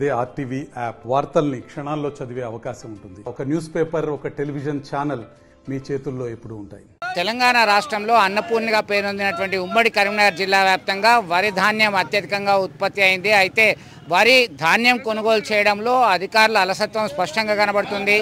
అదే RTV app వార్తల్ని క్షణాల్లో చదివే అవకాశం ఉంటుంది. ఒక న్యూస్ పేపర్, ఒక టెలివిజన్ ఛానల్ మీ చేతుల్లో ఎప్పుడూ ఉంటాయి. తెలంగాణ రాష్ట్రంలో అన్నపూర్ణిగా పేరొందినటువంటి ఉమ్మడి కరీంనగర్ జిల్లా వ్యాప్తంగా వరి ధాన్యం అత్యధికంగా ఉత్పత్తి అయింది. అయితే వరి ధాన్యం కొనుగోలు చేయడంలో అధికారుల అలసత్వం స్పష్టంగా కనబడుతుంది.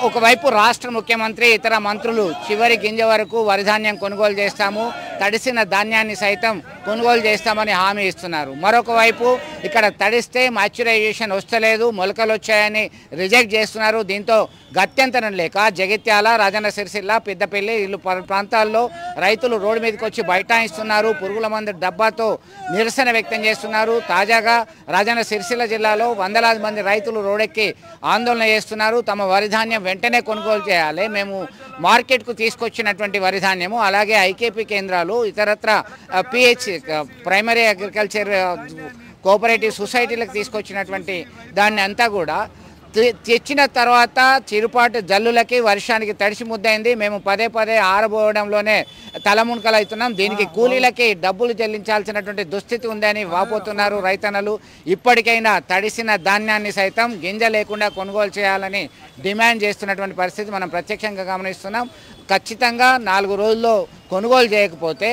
ఒకవైపు రాష్ట్ర ముఖ్యమంత్రి ఇతర మంత్రులు చివరి గింజ వరకు వరి ధాన్యం కొనుగోలు చేస్తాము, తడిసిన ధాన్యాన్ని సైతం కొనుగోలు చేస్తామని హామీ ఇస్తున్నారు. మరొక వైపు ఇక్కడ తడిస్తే మ్యాచ్యురైజేషన్ వస్తలేదు, మొలకలు వచ్చాయని రిజెక్ట్ చేస్తున్నారు. దీంతో గత్యంతరం లేక జగిత్యాల, రాజన్న సిరిసిల్ల, పెద్దపల్లి ఇల్లు ప్రాంతాల్లో రైతులు రోడ్డు మీదకి వచ్చి బైఠాయిస్తున్నారు. పురుగుల మందు డబ్బాతో నిరసన వ్యక్తం చేస్తున్నారు. తాజాగా రాజన్న సిరిసిల్ల జిల్లాలో వందలాది మంది రైతులు రోడ్డెక్కి ఆందోళన చేస్తున్నారు. తమ వరి ధాన్యం వెంటనే కొనుగోలు చేయాలి, మేము మార్కెట్కు తీసుకొచ్చినటువంటి వరి ధాన్యము అలాగే ఐకేపీ కేంద్రాలు, ఇతరత్ర పిహెచ్ ప్రైమరీ అగ్రికల్చర్ కోఆపరేటివ్ సొసైటీలకు తీసుకొచ్చినటువంటి దాన్ని అంతా కూడా తెచ్చిన తర్వాత చిరుపాటు జల్లులకి వర్షానికి తడిసి ముద్దయింది. మేము పదే పదే ఆరబోవడంలోనే తలమునకలు అవుతున్నాం. దీనికి కూలీలకి డబ్బులు చెల్లించాల్సినటువంటి దుస్థితి ఉందని వాపోతున్నారు రైతన్నలు. ఇప్పటికైనా తడిసిన ధాన్యాన్ని సైతం గింజ లేకుండా కొనుగోలు చేయాలని డిమాండ్ చేస్తున్నటువంటి పరిస్థితి మనం ప్రత్యక్షంగా గమనిస్తున్నాం. ఖచ్చితంగా 4 రోజుల్లో కొనుగోలు చేయకపోతే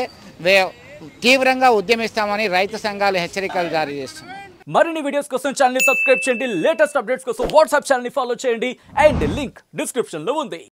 తీవ్రంగా ఉద్యమిస్తామని రైతు సంఘాలు హెచ్చరికలు జారీ చేస్తున్నాయి. మరిన్ని వీడియోస్ కోసం ఛానల్ ని సబ్స్క్రైబ్ చేయండి. లేటెస్ట్ అప్డేట్స్ కోసం వాట్సాప్ ఛానల్ ని ఫాలో చేయండి. అండ్ లింక్ డిస్క్రిప్షన్ లో ఉంది.